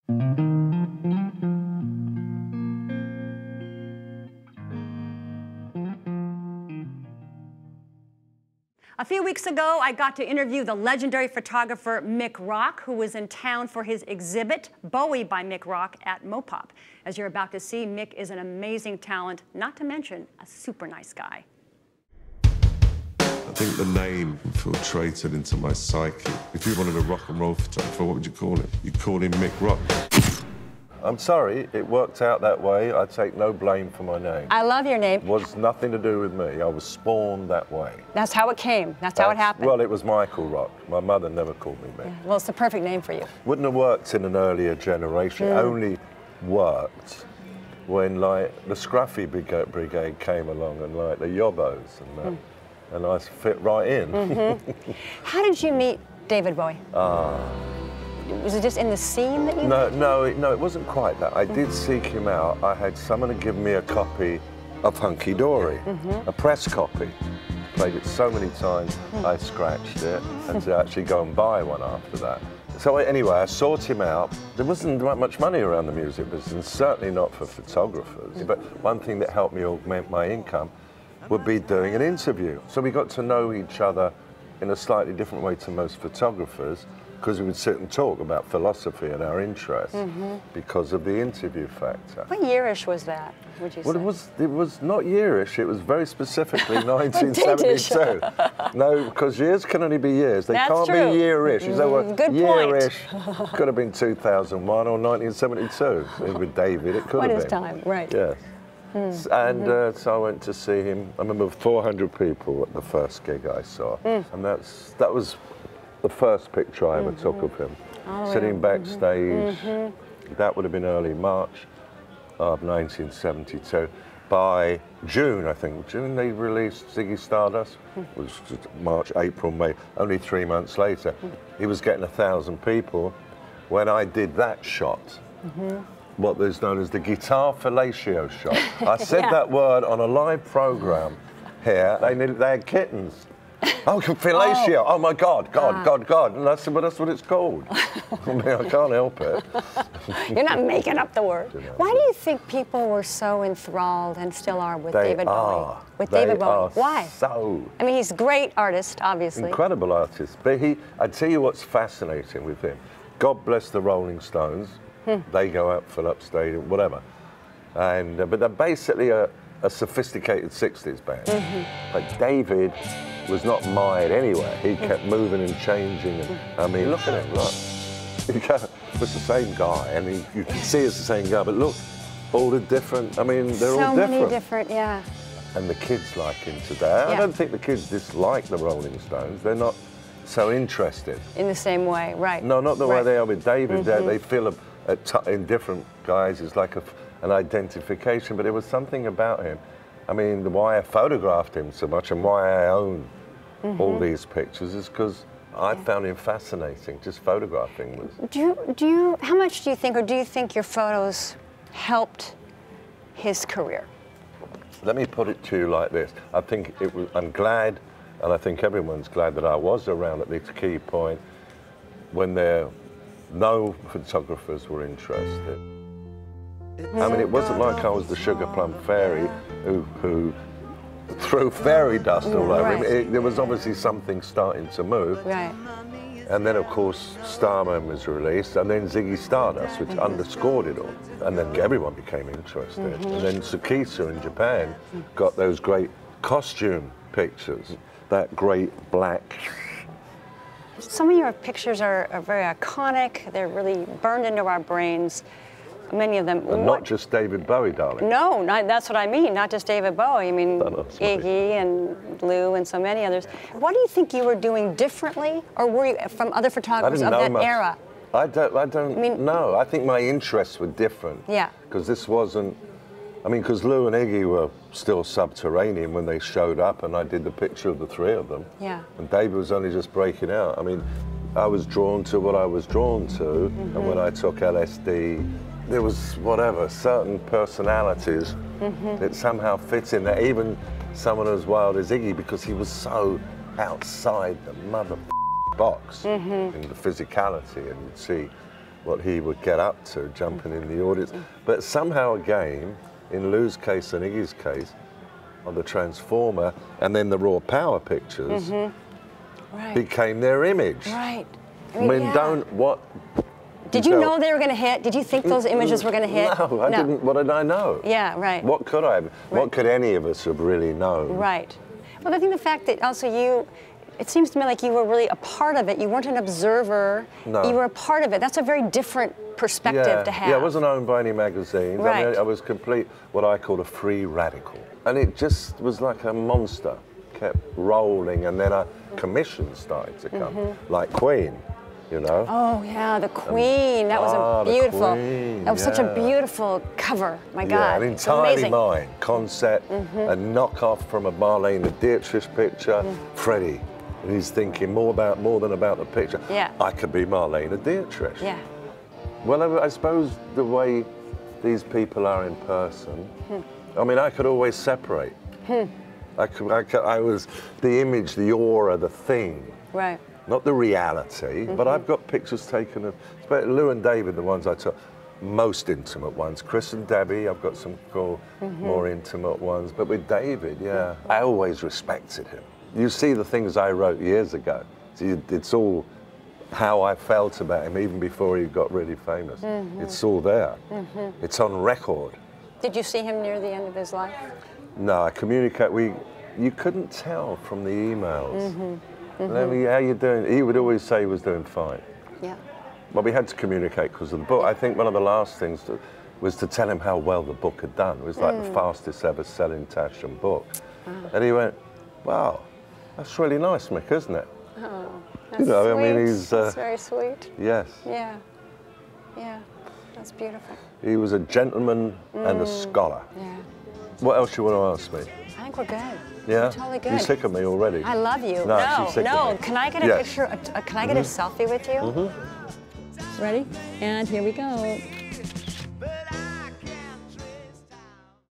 A few weeks ago, I got to interview the legendary photographer Mick Rock, who was in town for his exhibit, Bowie by Mick Rock, at MoPOP. As you're about to see, Mick is an amazing talent, not to mention a super nice guy. I think the name infiltrated into my psyche. If you wanted a rock and roll photographer, what would you call him? You'd call him Mick Rock. I'm sorry, it worked out that way. I take no blame for my name. I love your name. It was nothing to do with me. I was spawned that way. That's how it came. That's how it happened. Well, it was Michael Rock. My mother never called me Mick. Yeah. Well, it's the perfect name for you. Wouldn't have worked in an earlier generation. It only worked when, like, the Scruffy Brigade came along and, like, the Yobbos and I fit right in. How did you meet David Bowie? Was it just in the scene that you... No, it wasn't quite that. I did seek him out. I had someone to give me a copy of Hunky Dory, a press copy. Played it so many times, I scratched it, and to actually go and buy one after that. So anyway, I sought him out. There wasn't much money around the music business, certainly not for photographers. But one thing that helped me augment my income would be doing an interview. So we got to know each other in a slightly different way to most photographers, because we would sit and talk about philosophy and our interests because of the interview factor. What yearish was that, would you say? Well, it was not yearish, it was very specifically 1972. No, because years can only be years. They can't be yearish. You say, well, good yearish could have been 2001 or 1972. With David, it could have been. What is time, right. Yes. And so I went to see him. I remember 400 people at the first gig I saw. And that was the first picture I ever took of him, sitting backstage. That would have been early March of 1972. By June, I think, they released Ziggy Stardust. It was March, April, May, only 3 months later. He was getting 1,000 people. When I did that shot, what is known as the guitar fellatio shot. I said that word on a live program here. They had kittens. Oh, fellatio. Oh my God, God. And I said, well, that's what it's called. I mean, I can't help it. You're not making up the word. Why do you think people were so enthralled, and still are, with David Bowie? With David Bowie. Why? I mean, he's a great artist, obviously. Incredible artist. But I tell you what's fascinating with him. God bless the Rolling Stones. They go out, fill up stadium, whatever. And but they're basically a sophisticated 60s band. But David was not mired anywhere. He kept moving and changing. And, I mean, look at him, look. It's the same guy, and you can see it's the same guy, but look, all the different, I mean, they're all different. So many different, yeah. And the kids like him today. I don't think the kids dislike the Rolling Stones. They're not so interested. In the same way, right. No, not the way they are with David. They feel in different guys, it's like an identification, but there was something about him. I mean, why I photographed him so much and why I own all these pictures is because I found him fascinating, just photographing was. How much do you think, or do you think your photos helped his career? Let me put it to you like this. I think I'm glad, and I think everyone's glad that I was around at this key point when no photographers were interested. I mean, it wasn't like I was the Sugar Plum Fairy who threw fairy dust all over him. There was obviously something starting to move. Right. And then, of course, Starman was released, and then Ziggy Stardust, which underscored it all. And then everyone became interested. And then Tsukisa in Japan got those great costume pictures, that great black. Some of your pictures are very iconic. They're really burned into our brains. Many of them. And not just David Bowie, darling. No, that's what I mean. Not just David Bowie. I mean, Iggy and Lou and so many others. What do you think you were doing differently, or were you from other photographers of that era? I don't know. I think my interests were different. Yeah. Because this wasn't. I mean, because Lou and Iggy were still subterranean when they showed up, and I did the picture of the three of them. Yeah. And David was only just breaking out. I mean, I was drawn to what I was drawn to, and when I took LSD. There was, certain personalities that somehow fit in there, even someone as wild as Iggy, because he was so outside the mother box in the physicality, and you'd see what he would get up to, jumping in the audience. But somehow again, in Lou's case and Iggy's case, on the Transformer, and then the Raw Power pictures, right. became their image. Right. I mean, yeah. what... Did you know they were going to hit? Did you think those images were going to hit? No, I didn't. What did I know? Yeah, right. What could I have? Right. What could any of us have really known? Right. Well, I think the fact that also it seems to me like you were really a part of it. You weren't an observer. No. You were a part of it. That's a very different perspective to have. Yeah, I wasn't owned by any magazines. Right. I mean, I was complete, what I called a free radical. And it just was like a monster, kept rolling, and then commissions started to come, like Queen, you know? Oh, yeah, the Queen. That was a beautiful, Queen, that was such a beautiful cover. My God, and it's entirely amazing. mine. Concept, a knockoff from a Marlene Dietrich picture. Freddie, and he's thinking more than about the picture. Yeah. I could be Marlene Dietrich. Yeah. Well, I suppose the way these people are in person, I mean, I could always separate. I was the image, the aura, the thing. Right. Not the reality, but I've got pictures taken of, Lou and David, the ones I took, most intimate ones. Chris and Debbie, I've got some cool, more intimate ones. But with David, yeah, I always respected him. You see the things I wrote years ago. It's all how I felt about him, even before he got really famous. It's all there. It's on record. Did you see him near the end of his life? No, I communicate. You couldn't tell from the emails. Let me, how you doing? He would always say he was doing fine. Yeah. Well, we had to communicate because of the book. I think one of the last things was to tell him how well the book had done. It was like the fastest ever selling Taschen book. And he went, wow, that's really nice, Mick, isn't it? Oh, that's sweet. I mean, that's very sweet. Yes. Yeah. Yeah. That's beautiful. He was a gentleman and a scholar. Yeah. What else you want to ask me? I think we're good. Yeah? We're totally good. You're sick of me already. I love you. No, she's sick of me. Can I get a picture? Can I get a selfie with you? Ready? And here we go.